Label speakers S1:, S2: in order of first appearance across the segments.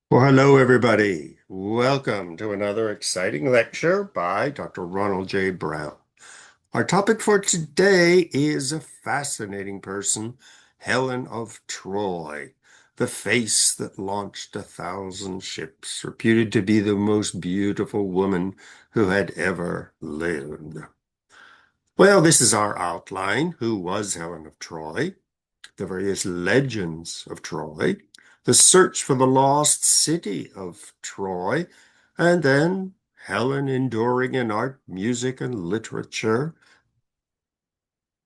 S1: Well, hello, everybody. Welcome to another exciting lecture by Dr. Ronald J. Brown. Our topic for today is a fascinating person, Helen of Troy, the face that launched 1,000 ships, reputed to be the most beautiful woman who had ever lived. Well, this is our outline. Who was Helen of Troy? The various legends of Troy, the search for the lost city of Troy, and then Helen enduring in art, music, and literature.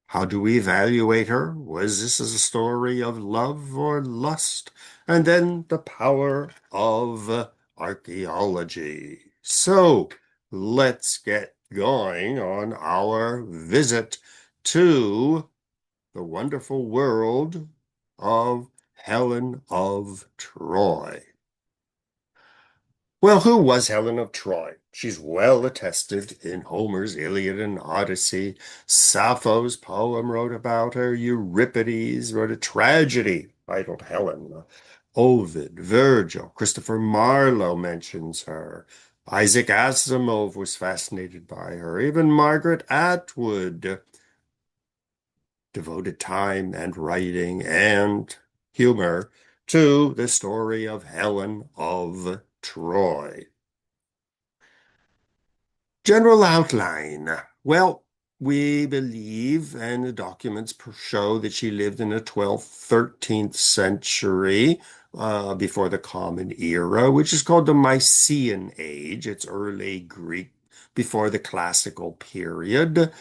S1: How do we evaluate her? Was this a story of love or lust? And then the power of archaeology. So let's get going on our visit to the wonderful world of Helen of Troy. Well, who was Helen of Troy? She's well attested in Homer's Iliad and Odyssey. Sappho's poem wrote about her. Euripides wrote a tragedy titled Helen. Ovid, Virgil, Christopher Marlowe mentions her. Isaac Asimov was fascinated by her. Even Margaret Atwood devoted time and writing and humor to the story of Helen of Troy. General outline. Well, we believe, and the documents show that she lived in the 12th, 13th century before the Common Era, which is called the Mycenaean Age. It's early Greek before the classical period.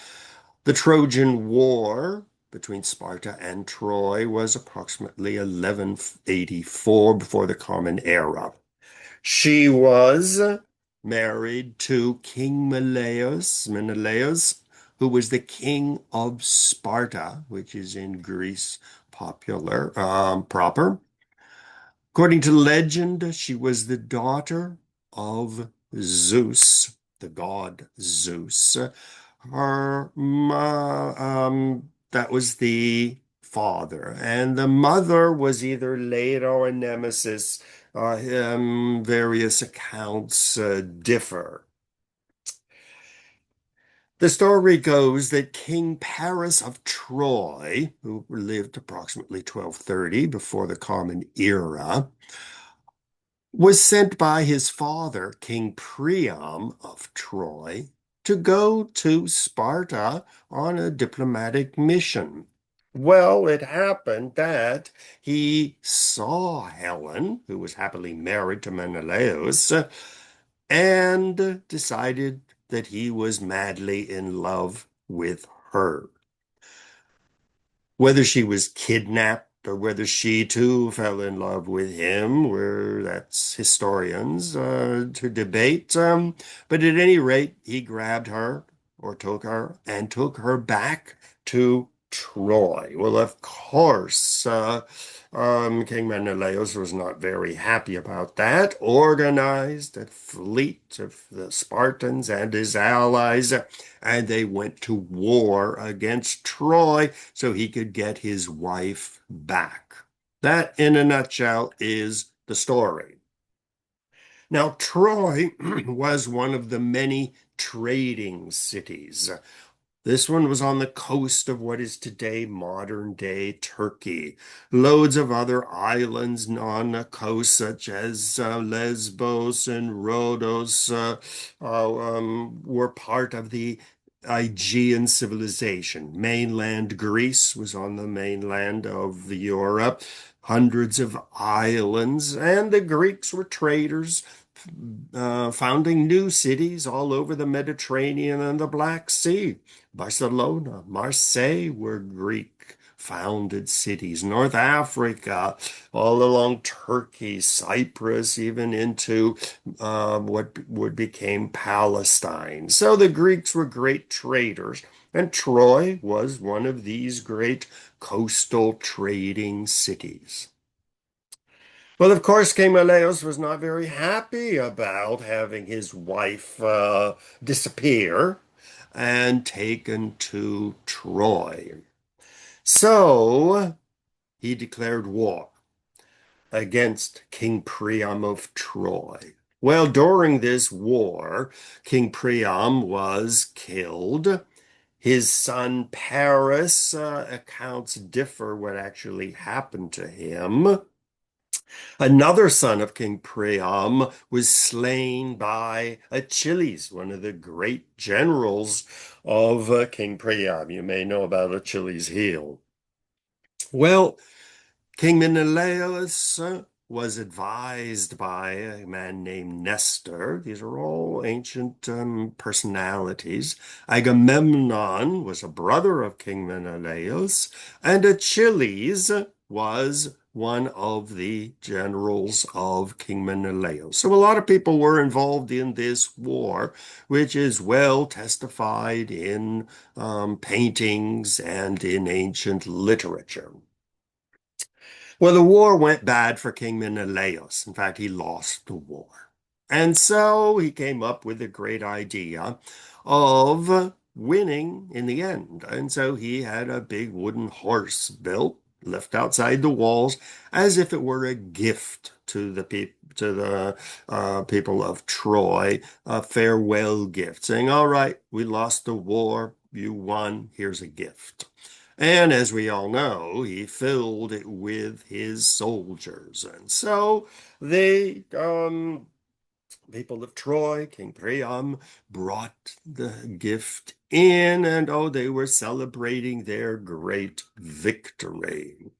S1: The Trojan War between Sparta and Troy was approximately 1184 before the Common Era. She was married to King Menelaus, who was the king of Sparta, which is in Greece proper. According to legend, she was the daughter of Zeus, the god Zeus. That was the father, and the mother was either Leda or Nemesis. Various accounts differ. The story goes that King Paris of Troy, who lived approximately 1230 before the Common Era, was sent by his father, King Priam of Troy, to go to Sparta on a diplomatic mission. Well, it happened that he saw Helen, who was happily married to Menelaus, and decided that he was madly in love with her. Whether she was kidnapped or whether she too fell in love with him, that's historians to debate. But at any rate, he grabbed her or took her and took her back to Troy. Well, of course, King Menelaus was not very happy about that, organized a fleet of the Spartans and his allies, and they went to war against Troy so he could get his wife back. That, in a nutshell, is the story. Now, Troy was one of the many trading cities. This one was on the coast of what is today modern day Turkey. Loads of other islands on the coast, such as Lesbos and Rhodos, were part of the Aegean civilization. Mainland Greece was on the mainland of Europe, hundreds of islands, and the Greeks were traders founding new cities all over the Mediterranean and the Black Sea. Barcelona, Marseille were Greek founded cities. North Africa, all along Turkey, Cyprus, even into what would become Palestine. So the Greeks were great traders, and Troy was one of these great coastal trading cities. Well, of course, King Meleos was not very happy about having his wife disappear and taken to Troy. So he declared war. against King Priam of Troy. Well, during this war, King Priam was killed. His son Paris, accounts differ what actually happened to him. Another son of King Priam was slain by Achilles, one of the great generals of King Priam. You may know about Achilles' heel. Well, King Menelaus was advised by a man named Nestor. These are all ancient personalities. Agamemnon was a brother of King Menelaus, and Achilles was one of the generals of King Menelaus. So a lot of people were involved in this war, which is well testified in paintings and in ancient literature. Well, the war went bad for King Menelaus. In fact, he lost the war. And so he came up with a great idea of winning in the end. And so he had a big wooden horse built, left outside the walls, as if it were a gift to the people of Troy, a farewell gift, saying, "All right, we lost the war, you won, here's a gift." And as we all know, he filled it with his soldiers. And so the people of Troy, King Priam, brought the gift in, and oh, they were celebrating their great victory.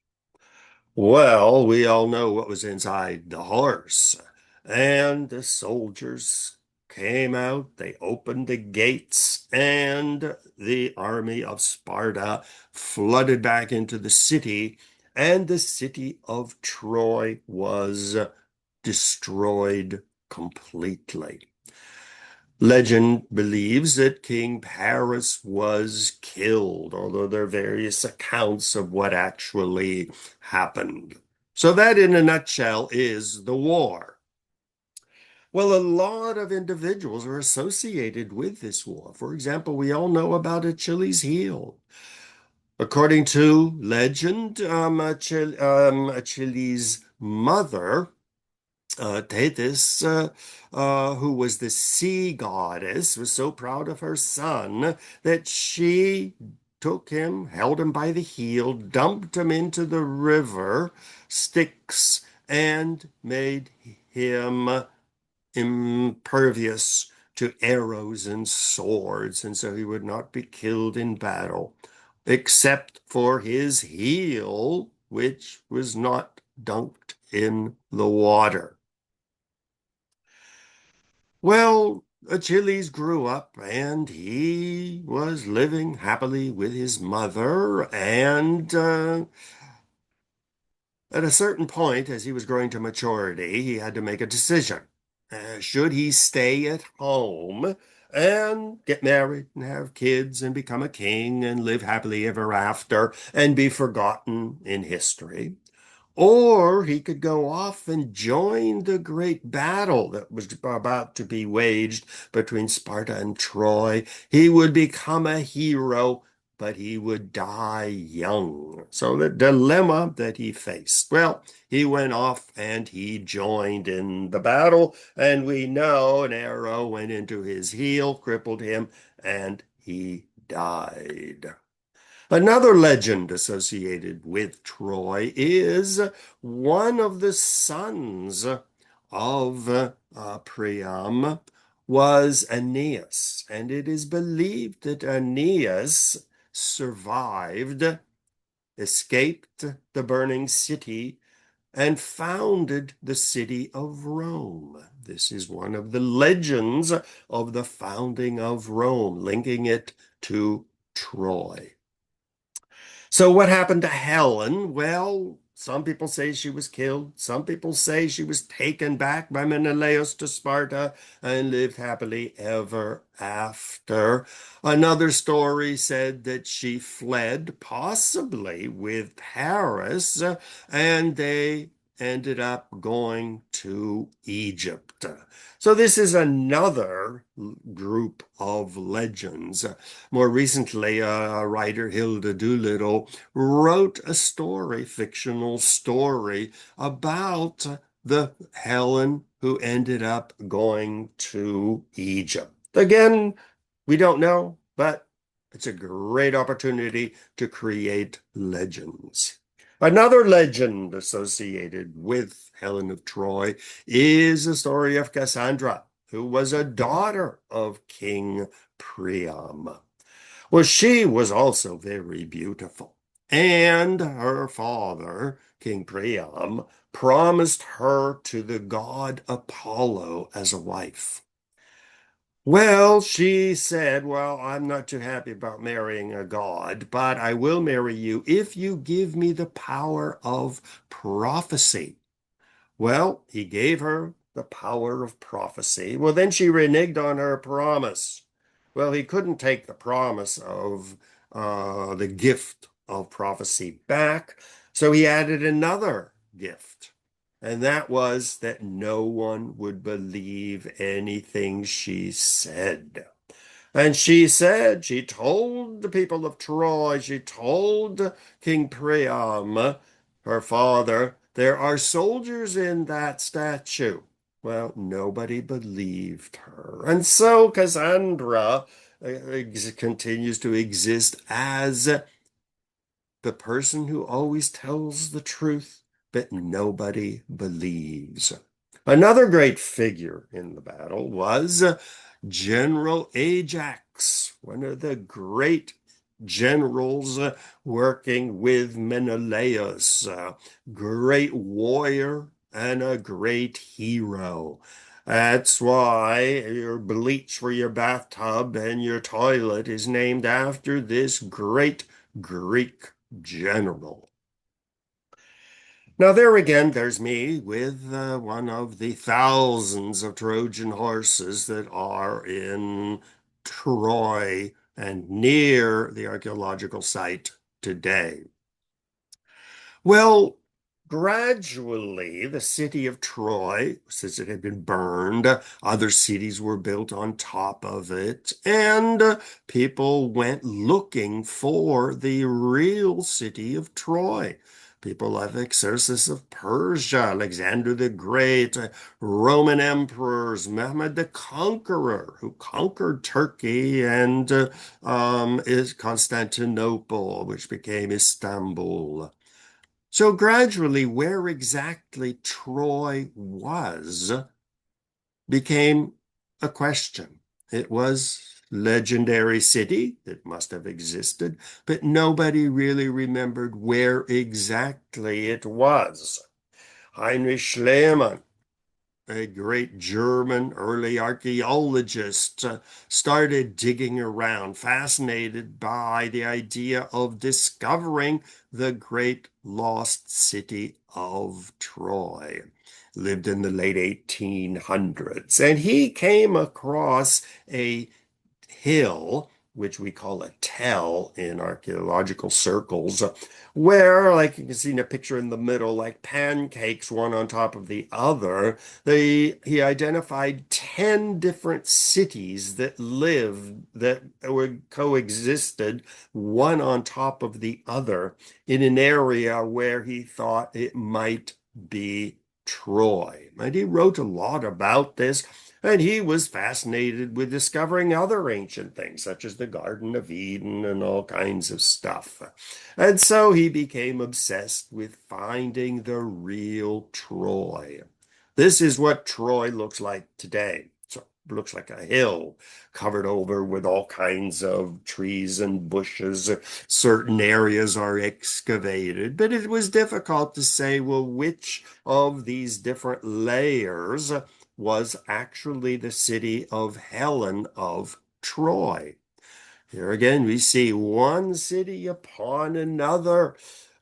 S1: Well, we all know what was inside the horse. And the soldiers came out, they opened the gates, and the army of Sparta flooded back into the city, and the city of Troy was destroyed completely. Legend believes that King Paris was killed, although there are various accounts of what actually happened. So that, in a nutshell, is the war. Well, a lot of individuals are associated with this war. For example, we all know about Achilles' heel. According to legend, Achilles' mother, Tethys, who was the sea goddess, was so proud of her son that she took him, held him by the heel, dumped him into the river Styx, and made him impervious to arrows and swords, and so he would not be killed in battle, except for his heel, which was not dunked in the water. Well, Achilles grew up and he was living happily with his mother. And at a certain point, as he was growing to maturity, he had to make a decision. Should he stay at home and get married and have kids and become a king and live happily ever after and be forgotten in history? Or he could go off and join the great battle that was about to be waged between Sparta and Troy. He would become a hero, but he would die young. So the dilemma that he faced. Well, he went off and he joined in the battle, and we know an arrow went into his heel, crippled him, and he died. Another legend associated with Troy is one of the sons of Priam was Aeneas, and it is believed that Aeneas survived, escaped the burning city, and founded the city of Rome. This is one of the legends of the founding of Rome, linking it to Troy. So what happened to Helen? Well, some people say she was killed. Some people say she was taken back by Menelaus to Sparta and lived happily ever after. Another story said that she fled, possibly with Paris, and they ended up going to Egypt. So this is another group of legends. More recently, writer Hilda Doolittle wrote a story, fictional story, about the Helen who ended up going to Egypt. Again, we don't know, but it's a great opportunity to create legends. Another legend associated with Helen of Troy is the story of Cassandra, who was a daughter of King Priam. Well, she was also very beautiful, and her father, King Priam, promised her to the god Apollo as a wife. Well, she said, well, I'm not too happy about marrying a god, but I will marry you if you give me the power of prophecy. Well, he gave her the power of prophecy. Well, then she reneged on her promise. Well, he couldn't take the promise of the gift of prophecy back, so he added another gift. And that was that no one would believe anything she said. And she said, she told the people of Troy, she told King Priam, her father, there are soldiers in that statue. Well, nobody believed her. And so Cassandra continues to exist as the person who always tells the truth, but nobody believes. Another great figure in the battle was General Ajax, one of the great generals working with Menelaus, a great warrior and a great hero. That's why your bleach for your bathtub and your toilet is named after this great Greek general. Now, there again, there's me with one of the thousands of Trojan horses that are in Troy and near the archaeological site today. Well, gradually, the city of Troy, since it had been burned, other cities were built on top of it, and people went looking for the real city of Troy. People like Xerxes of Persia, Alexander the Great, Roman emperors, Mehmed the Conqueror, who conquered Turkey and is Constantinople, which became Istanbul. So gradually, where exactly Troy was became a question. It was legendary city that must have existed, but nobody really remembered where exactly it was. Heinrich Schliemann, a great German early archaeologist, started digging around, fascinated by the idea of discovering the great lost city of Troy. Lived in the late 1800s, and he came across a hill, which we call a tell in archaeological circles, where, like you can see in a picture in the middle, like pancakes, one on top of the other, he identified 10 different cities that lived, that were coexisted, one on top of the other, in an area where he thought it might be Troy. And he wrote a lot about this. And he was fascinated with discovering other ancient things, such as the Garden of Eden and all kinds of stuff. And so he became obsessed with finding the real Troy. This is what Troy looks like today. So it looks like a hill covered over with all kinds of trees and bushes. Certain areas are excavated, but it was difficult to say, well, which of these different layers was actually the city of Helen of Troy. Here again, we see one city upon another.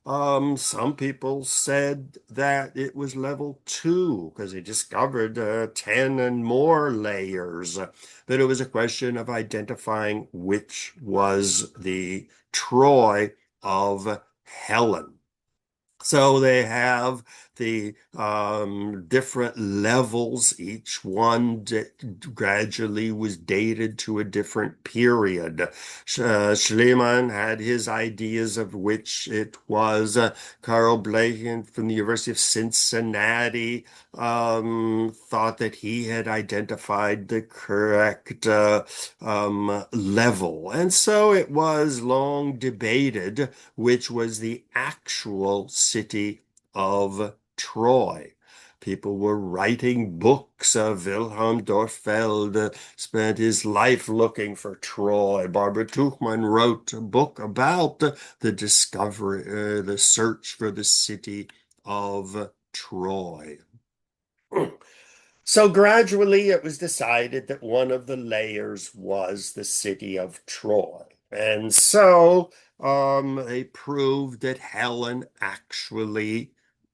S1: Some people said that it was level 2 because they discovered 10 and more layers. But it was a question of identifying which was the Troy of Helen. So they have the different levels. Each one gradually was dated to a different period. Schliemann had his ideas of which it was. Carl Blegen from the University of Cincinnati thought that he had identified the correct level. And so it was long debated which was the actual city of Troy. People were writing books. Wilhelm Dorfeld spent his life looking for Troy. Barbara Tuchman wrote a book about the discovery, the search for the city of Troy. So gradually it was decided that one of the layers was the city of Troy. And so they proved that Helen actually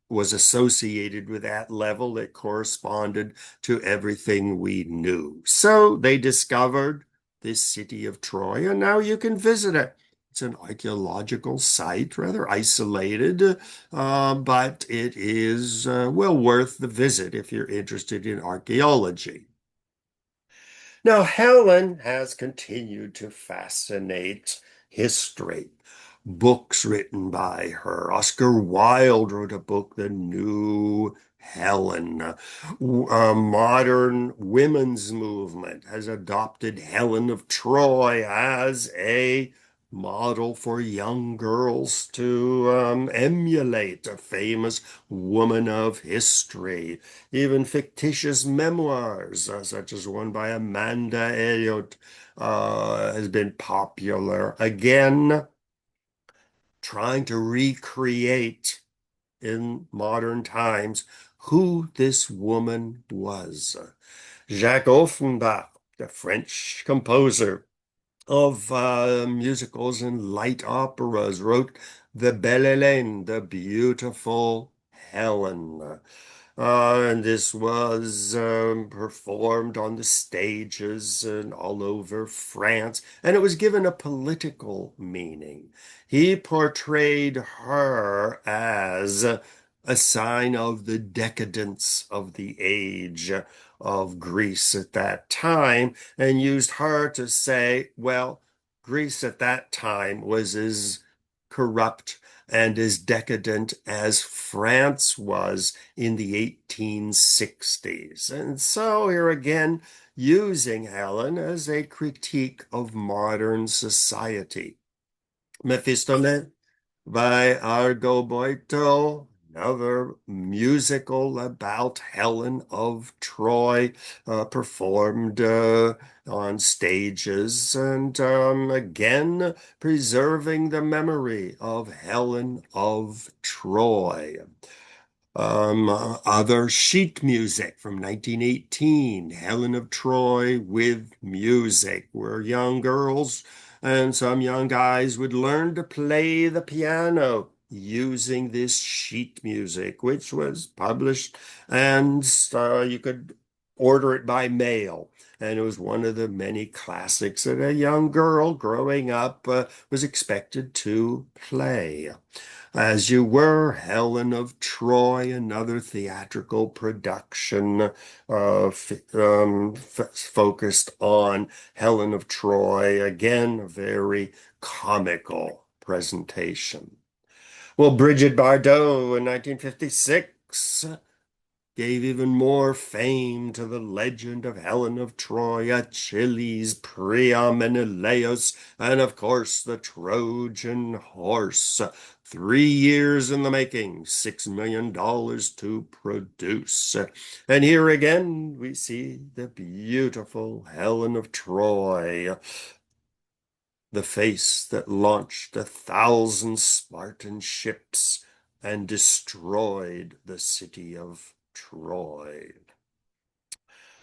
S1: was associated with that level that corresponded to everything we knew. So they discovered this city of Troy, and now you can visit it. It's an archaeological site, rather isolated, but it is well worth the visit if you're interested in archaeology. Now, Helen has continued to fascinate history. Books written by her. Oscar Wilde wrote a book, The New Helen. A modern women's movement has adopted Helen of Troy as a model for young girls to emulate, a famous woman of history. Even fictitious memoirs, such as one by Amanda Elliot, has been popular. Again, trying to recreate in modern times who this woman was. Jacques Offenbach, the French composer of musicals and light operas, wrote The Belle Hélène, the beautiful Helen. And this was performed on the stages and all over France, and it was given a political meaning. He portrayed her as a sign of the decadence of the age of Greece at that time, and used her to say, well, Greece at that time was as corrupt and as decadent as France was in the 1860s. And so here again, using Helen as a critique of modern society. Mephistopheles by Argo Boito, another musical about Helen of Troy, performed on stages, and again preserving the memory of Helen of Troy. Other sheet music from 1918, Helen of Troy with music, where young girls and some young guys would learn to play the piano using this sheet music, which was published, and you could order it by mail. And it was one of the many classics that a young girl growing up was expected to play. As You Were, Helen of Troy, another theatrical production focused on Helen of Troy. Again, a very comical presentation. Well, Bridget Bardot in 1956 gave even more fame to the legend of Helen of Troy, Achilles, Priam, Menelaus, and of course the Trojan horse. 3 years in the making, $6 million to produce. And here again, we see the beautiful Helen of Troy, the face that launched 1,000 Spartan ships and destroyed the city of Troy.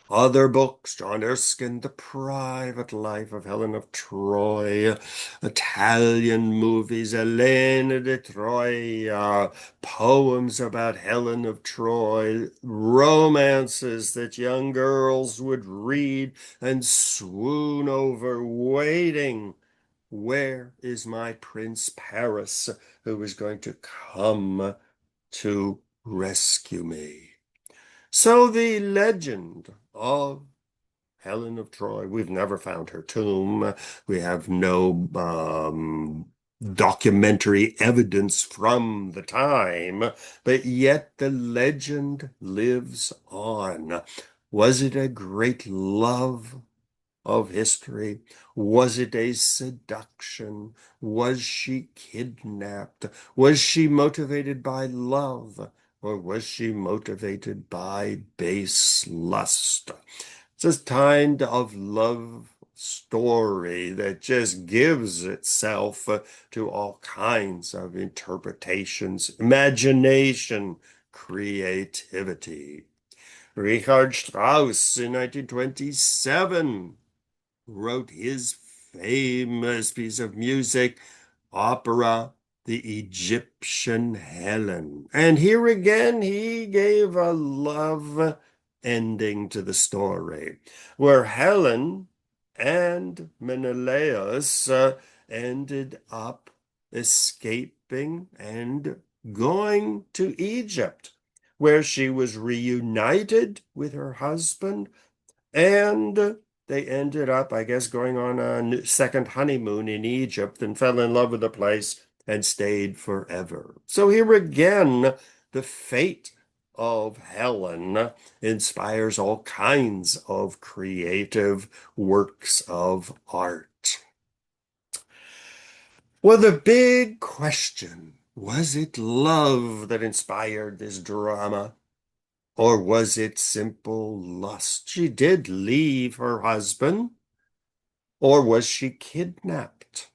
S1: Other books, John Erskine, The Private Life of Helen of Troy, Italian movies, Elena de Troia, poems about Helen of Troy, romances that young girls would read and swoon over, waiting. Where is my Prince Paris, who is going to come to rescue me. So the legend of Helen of Troy, we've never found her tomb. We have no documentary evidence from the time, but yet the legend lives on. Was it a great love of history? Was it a seduction? Was she kidnapped? Was she motivated by love? Or was she motivated by base lust? It's this kind of love story that just gives itself to all kinds of interpretations, imagination, creativity. Richard Strauss in 1927 wrote his famous piece of music, opera, The Egyptian Helen. And here again, he gave a love ending to the story, where Helen and Menelaus ended up escaping and going to Egypt, where she was reunited with her husband, and they ended up, I guess, going on a second honeymoon in Egypt and fell in love with the place and stayed forever. So here again, the fate of Helen inspires all kinds of creative works of art. Well, the big question, was it love that inspired this drama? Or was it simple lust? She did leave her husband, or was she kidnapped?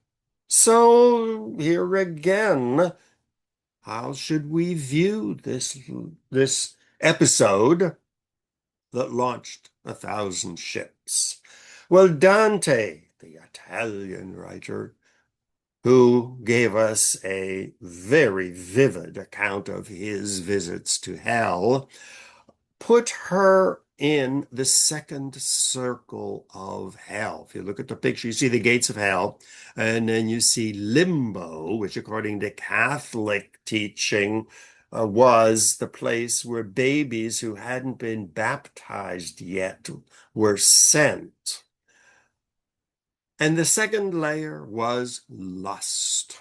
S1: So here again, how should we view this episode that launched 1,000 ships? Well, Dante, the Italian writer, who gave us a very vivid account of his visits to hell, put her in the second circle of hell. If you look at the picture, you see the gates of hell, and then you see limbo, which according to Catholic teaching was the place where babies who hadn't been baptized yet were sent. And the second layer was lust.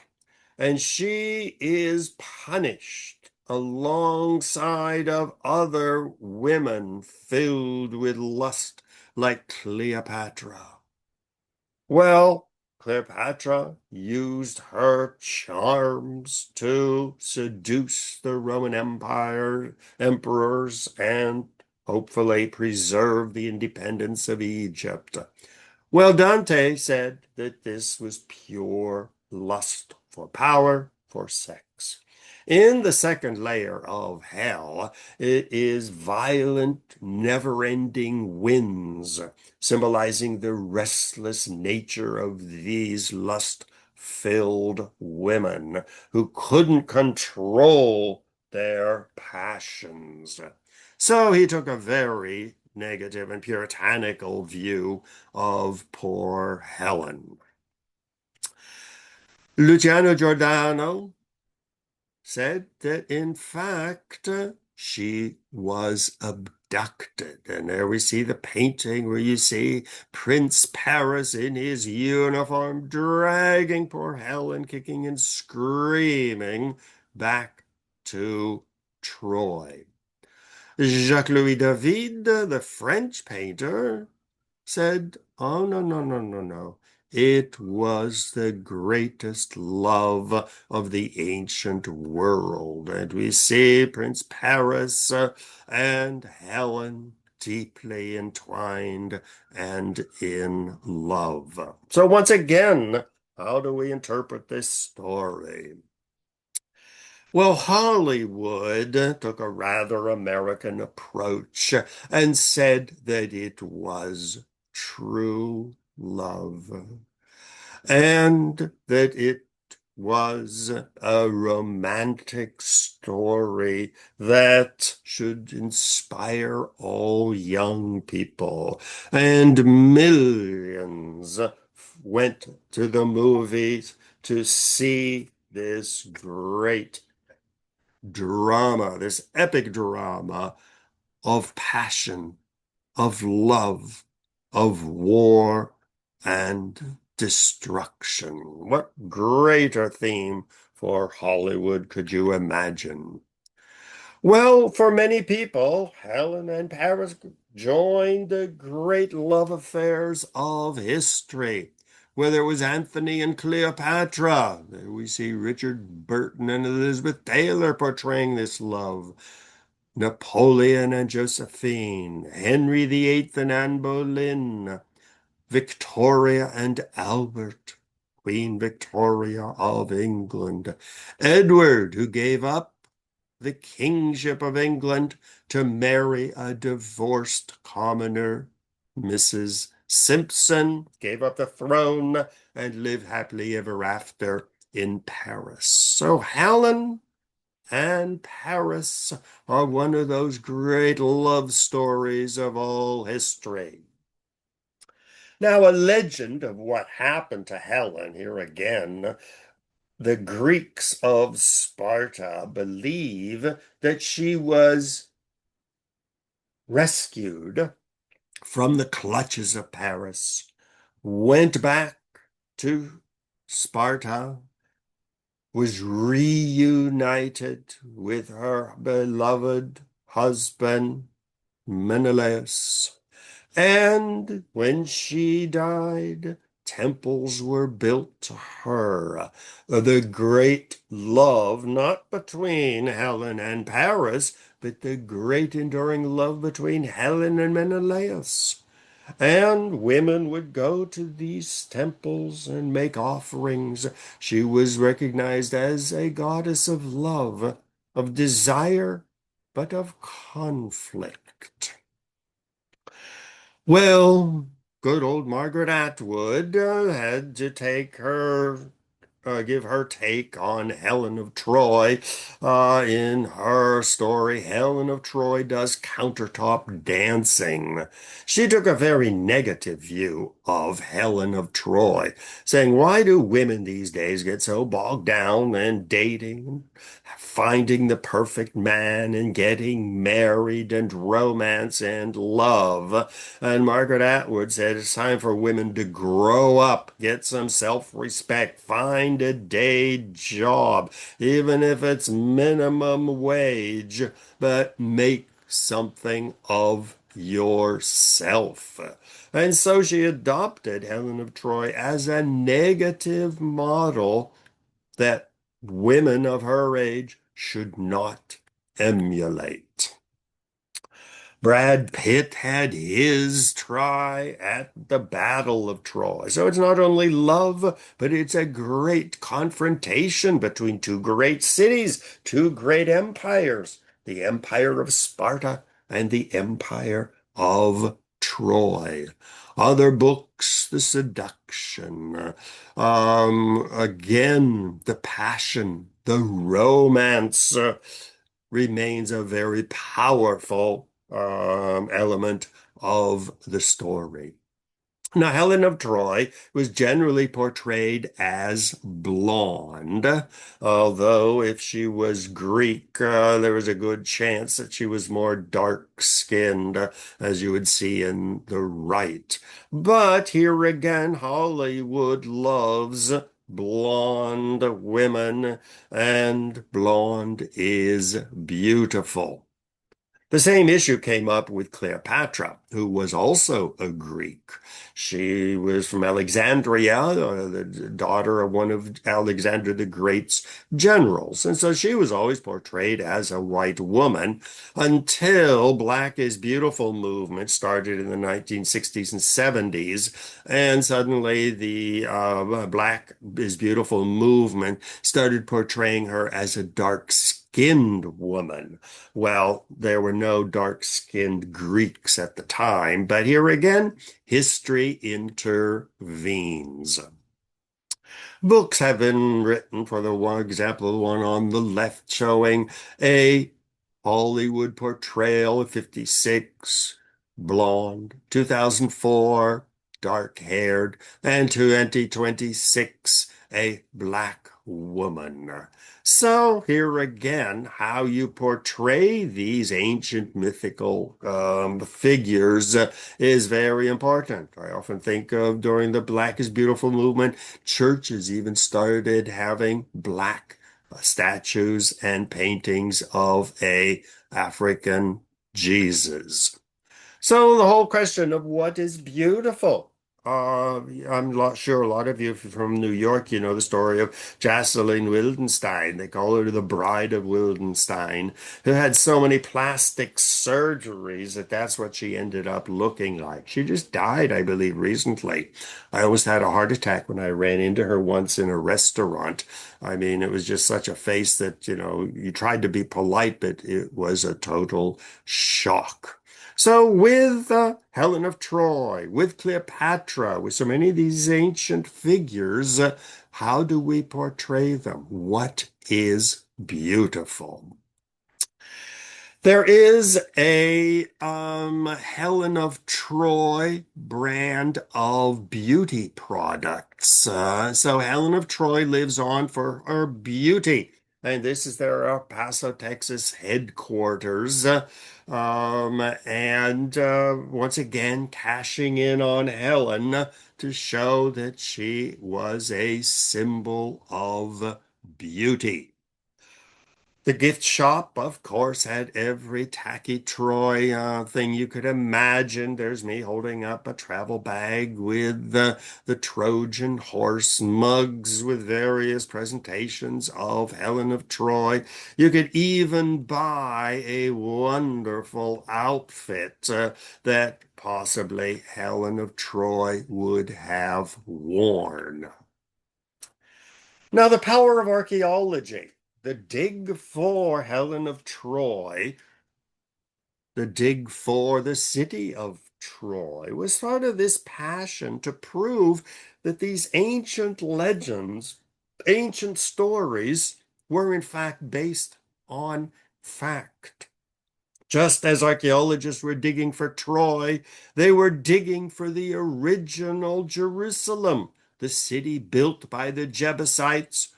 S1: And she is punished alongside of other women filled with lust, like Cleopatra. Well, Cleopatra used her charms to seduce the Roman Empire emperors and hopefully preserve the independence of Egypt. Well, Dante said that this was pure lust for power, for sex. In the second layer of hell, it is violent, never-ending winds, symbolizing the restless nature of these lust-filled women who couldn't control their passions. So he took a very negative and puritanical view of poor Helen. Luciano Giordano said that in fact she was abducted. And there we see the painting where you see Prince Paris in his uniform dragging poor Helen, kicking and screaming, back to Troy. Jacques-Louis David, the French painter, said, "Oh, no, no, no, no, no. It was the greatest love of the ancient world." And we see Prince Paris and Helen deeply entwined and in love. So once again, how do we interpret this story? Well, Hollywood took a rather American approach and said that it was true love and that it was a romantic story that should inspire all young people. And millions went to the movies to see this great drama, this epic drama of passion, of love, of war, and destruction. What greater theme for Hollywood could you imagine? Well, for many people, Helen and Paris joined the great love affairs of history. Whether it was Anthony and Cleopatra, there we see Richard Burton and Elizabeth Taylor portraying this love. Napoleon and Josephine, Henry VIII and Anne Boleyn, Victoria and Albert, Queen Victoria of England, Edward, who gave up the kingship of England to marry a divorced commoner, Mrs. Simpson, gave up the throne and lived happily ever after in Paris. So Helen and Paris are one of those great love stories of all history. Now, a legend of what happened to Helen, here again, the Greeks of Sparta believe that she was rescued from the clutches of Paris, went back to Sparta, was reunited with her beloved husband, Menelaus. And when she died, temples were built to her. The great love, not between Helen and Paris, but the great enduring love between Helen and Menelaus. And women would go to these temples and make offerings. She was recognized as a goddess of love, of desire, but of conflict. Well, good old Margaret Atwood had to give her take on Helen of Troy. In her story, Helen of Troy does countertop dancing. She took a very negative view of Helen of Troy, saying, why do women these days get so bogged down in dating, finding the perfect man and getting married and romance and love? And Margaret Atwood said it's time for women to grow up, get some self-respect, find a day job, even if it's minimum wage, but make something of yourself. And so she adopted Helen of Troy as a negative model that women of her age should not emulate. Brad Pitt had his try at the Battle of Troy. So it's not only love, but it's a great confrontation between two great cities, two great empires, the Empire of Sparta and the Empire of Troy. Other books, The Seduction, again, the passion, the romance remains a very powerful element of the story. Now, Helen of Troy was generally portrayed as blonde, although if she was Greek, there was a good chance that she was more dark-skinned, as you would see in the right. But here again, Hollywood loves blonde women, and blonde is beautiful. The same issue came up with Cleopatra, who was also a Greek. She was from Alexandria, the daughter of one of Alexander the Great's generals. And so she was always portrayed as a white woman until Black is Beautiful movement started in the 1960s and 70s. And suddenly the Black is Beautiful movement started portraying her as a dark-skinned woman. Well, there were no dark-skinned Greeks at the time, but here again, history intervenes. Books have been written, for the one example, the one on the left showing a Hollywood portrayal of 56, blonde, 2004, dark-haired, and 2026, a black woman. So here again, how you portray these ancient mythical figures is very important. I often think of during the Black is Beautiful movement, churches even started having black statues and paintings of a African Jesus. So the whole question of what is beautiful. I'm not sure a lot of you from New York, you know the story of Jocelyn Wildenstein. They call her the Bride of Wildenstein, who had so many plastic surgeries that that's what she ended up looking like. She just died, I believe, recently. I almost had a heart attack when I ran into her once in a restaurant. I mean, it was just such a face that, you know, you tried to be polite, but it was a total shock. So, with Helen of Troy, with Cleopatra, with so many of these ancient figures, how do we portray them? What is beautiful? There is a Helen of Troy brand of beauty products. So Helen of Troy lives on for her beauty. And this is their El Paso, Texas headquarters. And once again, cashing in on Helen to show that she was a symbol of beauty. The gift shop, of course, had every tacky Troy thing you could imagine. There's me holding up a travel bag with the Trojan horse, mugs with various presentations of Helen of Troy. You could even buy a wonderful outfit that possibly Helen of Troy would have worn. Now, the power of archaeology. The dig for Helen of Troy, the dig for the city of Troy was sort of this passion to prove that these ancient legends, ancient stories, were in fact based on fact. Just as archaeologists were digging for Troy, they were digging for the original Jerusalem, the city built by the Jebusites,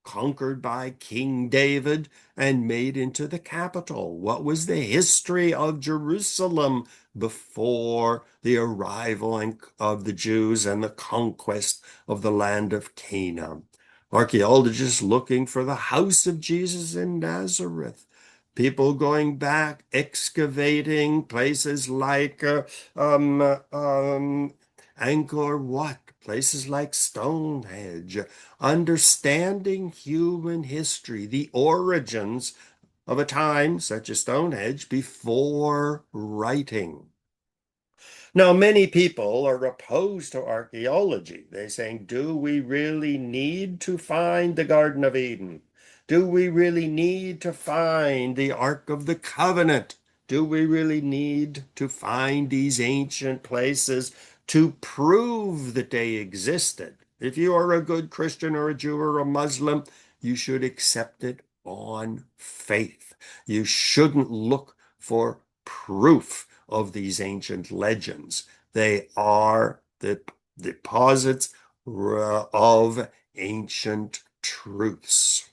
S1: conquered by King David and made into the capital. What was the history of Jerusalem before the arrival of the Jews and the conquest of the land of Canaan? Archaeologists looking for the house of Jesus in Nazareth. People going back, excavating places like Angkor Wat, places like Stonehenge, understanding human history, the origins of a time such as Stonehenge before writing. Now, many people are opposed to archaeology. They're saying, do we really need to find the Garden of Eden? Do we really need to find the Ark of the Covenant? Do we really need to find these ancient places to prove that they existed? If you are a good Christian or a Jew or a Muslim, you should accept it on faith. You shouldn't look for proof of these ancient legends. They are the deposits of ancient truths.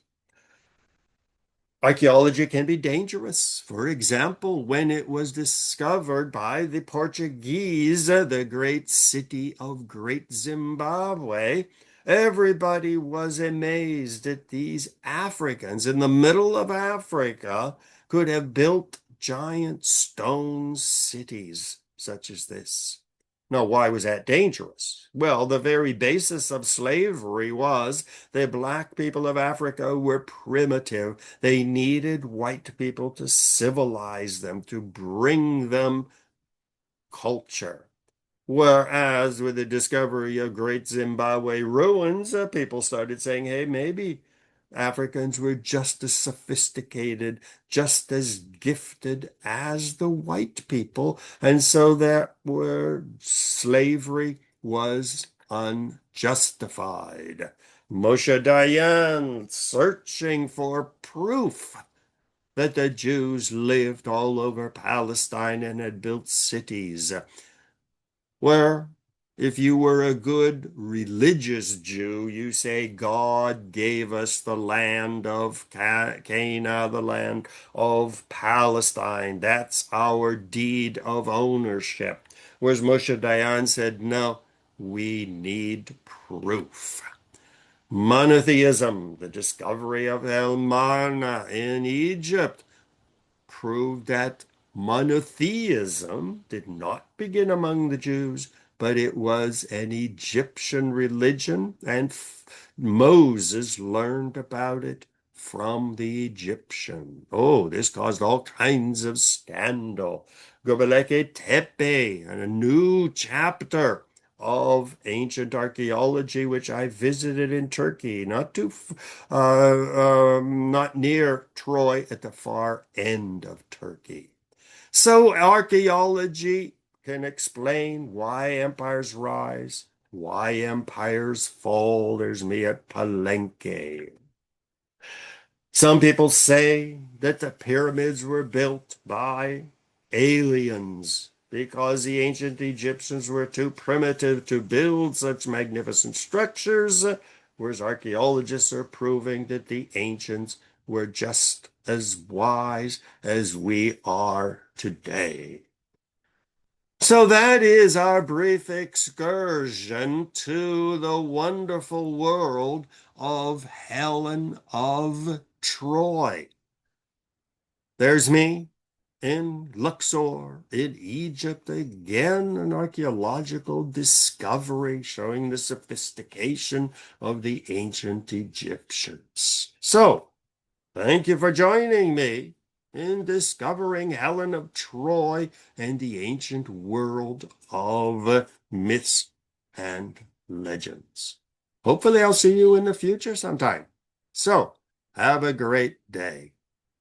S1: Archaeology can be dangerous. For example, when it was discovered by the Portuguese, the great city of Great Zimbabwe, everybody was amazed that these Africans in the middle of Africa could have built giant stone cities such as this. Now, why was that dangerous? Well, the very basis of slavery was the black people of Africa were primitive. They needed white people to civilize them, to bring them culture. Whereas with the discovery of Great Zimbabwe ruins, people started saying, hey, maybe Africans were just as sophisticated, just as gifted as the white people. And so that where slavery was unjustified. Moshe Dayan searching for proof that the Jews lived all over Palestine and had built cities. Where If you were a good religious Jew, you say God gave us the land of Canaan, the land of Palestine. That's our deed of ownership. Whereas Moshe Dayan said, no, we need proof. Monotheism, the discovery of El Manna in Egypt, proved that monotheism did not begin among the Jews, but it was an Egyptian religion, and Moses learned about it from the Egyptian. Oh, this caused all kinds of scandal. Göbekli Tepe, and a new chapter of ancient archaeology, which I visited in Turkey, not near Troy, at the far end of Turkey. So archaeology can explain why empires rise, why empires fall. There's me at Palenque. Some people say that the pyramids were built by aliens because the ancient Egyptians were too primitive to build such magnificent structures, whereas archaeologists are proving that the ancients were just as wise as we are today. So that is our brief excursion to the wonderful world of Helen of Troy. There's me in Luxor, in Egypt, again, an archaeological discovery showing the sophistication of the ancient Egyptians. So, thank you for joining me in discovering Helen of Troy and the ancient world of myths and legends. Hopefully, I'll see you in the future sometime. So, have a great day.